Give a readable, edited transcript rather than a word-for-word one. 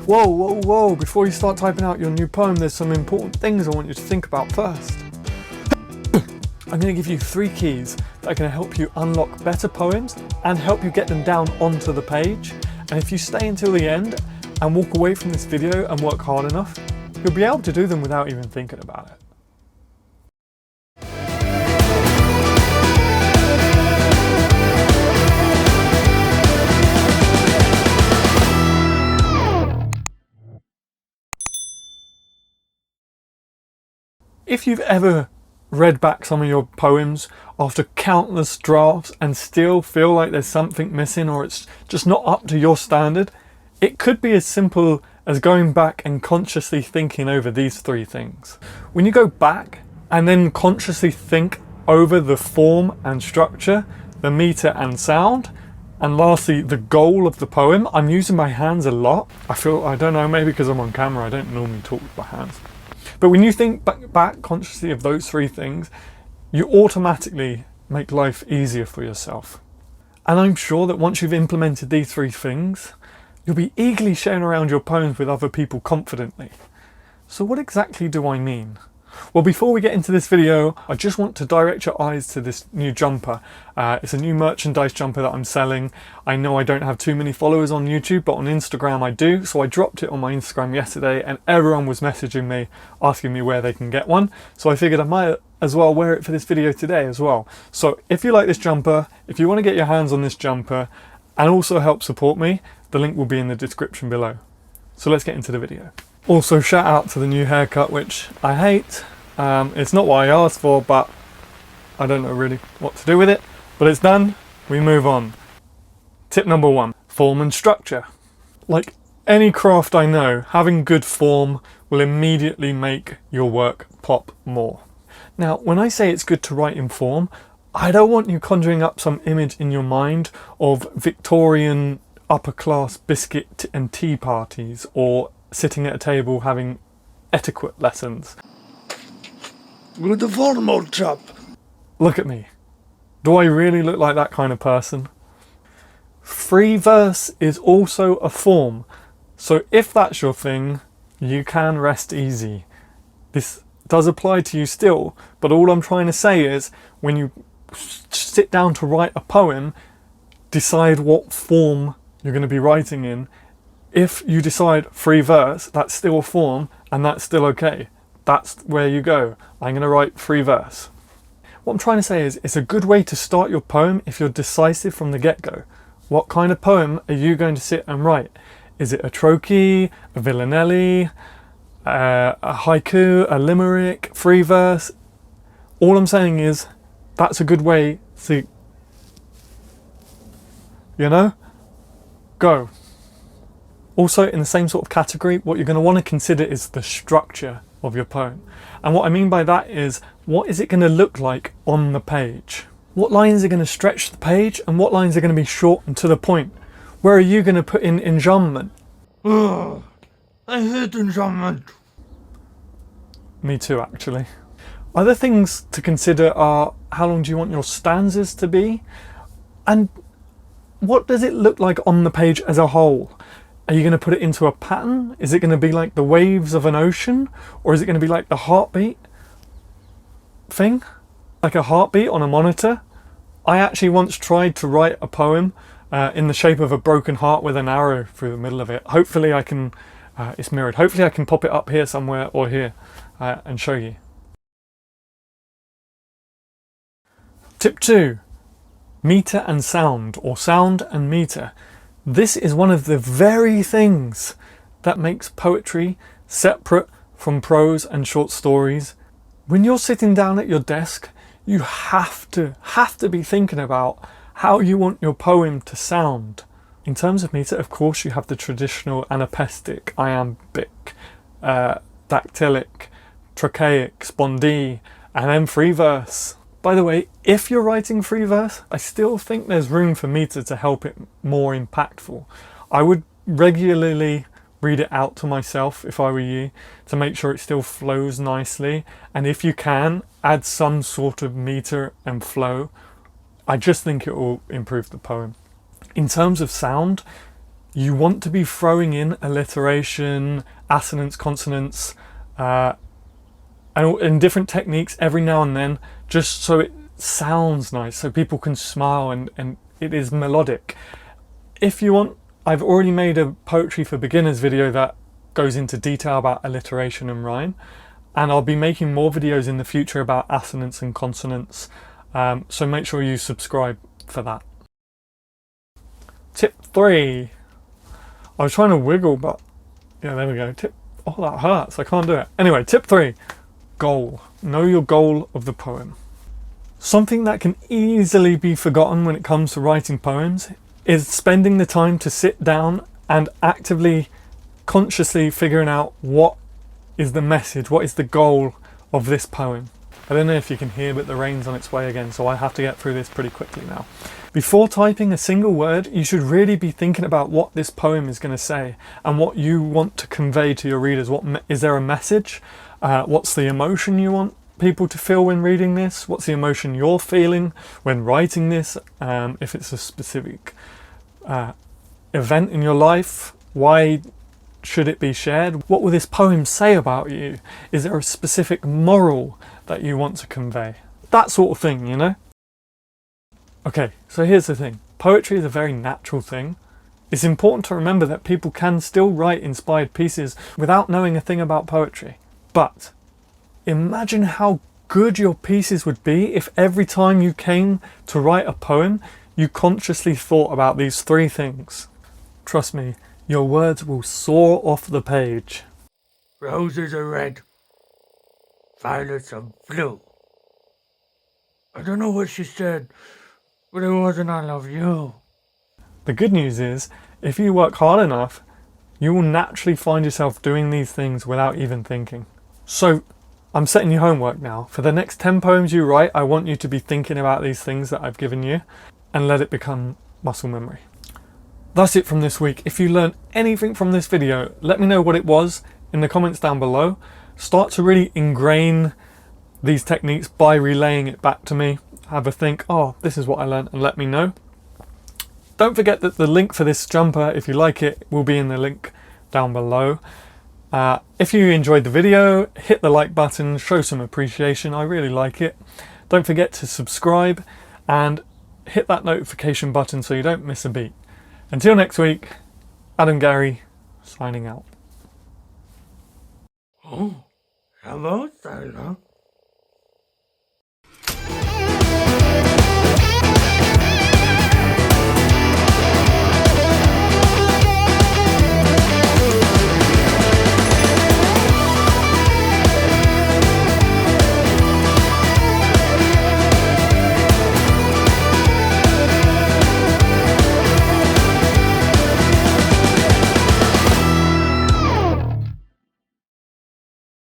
Whoa, before you start typing out your new poem, there's some important things I want you to think about first. I'm going to give you 3 keys that are going to help you unlock better poems and help you get them down onto the page. And if you stay until the end and walk away from this video and work hard enough, you'll be able to do them without even thinking about it. If you've ever read back some of your poems after countless drafts and still feel like there's something missing or it's just not up to your standard, it could be as simple as going back and consciously thinking over these 3 things. When you go back and then consciously think over the form and structure, the meter and sound, and lastly the goal of the poem. I'm using my hands a lot. I don't know, maybe because I'm on camera, I don't normally talk with my hands. But when you think back consciously of those 3 things, you automatically make life easier for yourself. And I'm sure that once you've implemented these 3 things, you'll be eagerly sharing around your poems with other people confidently. So what exactly do I mean? Well, before we get into this video, I just want to direct your eyes to this new jumper. It's a new merchandise jumper that I'm selling. I know I don't have too many followers on YouTube, but on Instagram I do. So I dropped it on my Instagram yesterday and everyone was messaging me, asking me where they can get one. So I figured I might as well wear it for this video today as well. So if you like this jumper, if you want to get your hands on this jumper and also help support me, the link will be in the description below. So let's get into the video. Also, shout out to the new haircut, which I hate. It's not what I asked for, but I don't know really what to do with it. But it's done, we move on. Tip number 1, form and structure. Like any craft I know, having good form will immediately make your work pop more. Now, when I say it's good to write in form, I don't want you conjuring up some image in your mind of Victorian upper class biscuit and tea parties or sitting at a table having etiquette lessons. With the formal chap. Look at me. Do I really look like that kind of person? Free verse is also a form, so if that's your thing, you can rest easy. This does apply to you still, but all I'm trying to say is when you sit down to write a poem, decide what form you're going to be writing in. If you decide free verse, that's still a form and that's still okay. That's where you go. I'm going to write free verse. What I'm trying to say is it's a good way to start your poem if you're decisive from the get-go. What kind of poem are you going to sit and write? Is it a trochee, a villanelle, a haiku, a limerick, free verse? All I'm saying is that's a good way to, go. Also, in the same sort of category, what you're going to want to consider is the structure of your poem. And what I mean by that is, what is it going to look like on the page? What lines are going to stretch the page and what lines are going to be short and to the point? Where are you going to put in enjambment? Ugh, I hate enjambment. Me too, actually. Other things to consider are how long do you want your stanzas to be? And what does it look like on the page as a whole? Are you going to put it into a pattern? Is it going to be like the waves of an ocean? Or is it going to be like the heartbeat thing? Like a heartbeat on a monitor? I actually once tried to write a poem in the shape of a broken heart with an arrow through the middle of it. Hopefully I can, it's mirrored. Hopefully I can pop it up here somewhere or here and show you. Tip 2, meter and sound, or sound and meter. This is one of the very things that makes poetry separate from prose and short stories. When you're sitting down at your desk, you have to be thinking about how you want your poem to sound. In terms of meter, of course, you have the traditional anapestic, iambic, dactylic, trochaic, spondee, and then free verse. By the way, if you're writing free verse, I still think there's room for meter to help it more impactful. I would regularly read it out to myself if I were you to make sure it still flows nicely, and if you can, add some sort of meter and flow. I just think it will improve the poem. In terms of sound, you want to be throwing in alliteration, assonance, consonants, and different techniques every now and then, just so it sounds nice, so people can smile and it is melodic. If you want, I've already made a poetry for beginners video that goes into detail about alliteration and rhyme, and I'll be making more videos in the future about assonance and consonants, so make sure you subscribe for that. Tip 3. I was trying to wiggle, but yeah, there we go. Oh, that hurts, I can't do it. Anyway, tip 3, goal. Know your goal of the poem. Something that can easily be forgotten when it comes to writing poems is spending the time to sit down and actively, consciously figuring out what is the message, what is the goal of this poem. I don't know if you can hear, but the rain's on its way again, so I have to get through this pretty quickly now. Before typing a single word, you should really be thinking about what this poem is going to say and what you want to convey to your readers. Is there a message? What's the emotion you want people to feel when reading this? What's the emotion you're feeling when writing this? If it's a specific event in your life, why should it be shared? What will this poem say about you? Is there a specific moral that you want to convey? That sort of thing, you know? Okay, so here's the thing. Poetry is a very natural thing. It's important to remember that people can still write inspired pieces without knowing a thing about poetry. But imagine how good your pieces would be if every time you came to write a poem, you consciously thought about these 3 things. Trust me, your words will soar off the page. Roses are red, violets are blue. I don't know what she said, but it wasn't I love you. The good news is, if you work hard enough, you will naturally find yourself doing these things without even thinking. So, I'm setting you homework now. For the next 10 poems you write, I want you to be thinking about these things that I've given you and let it become muscle memory. That's it from this week. If you learned anything from this video, let me know what it was in the comments down below. Start to really ingrain these techniques by relaying it back to me. Have a think, oh, this is what I learned, and let me know. Don't forget that the link for this jumper, if you like it, will be in the link down below. If you enjoyed the video, hit the like button, show some appreciation, I really like it. Don't forget to subscribe and hit that notification button so you don't miss a beat. Until next week, Adam Gary, signing out. Oh, hello, Sailor.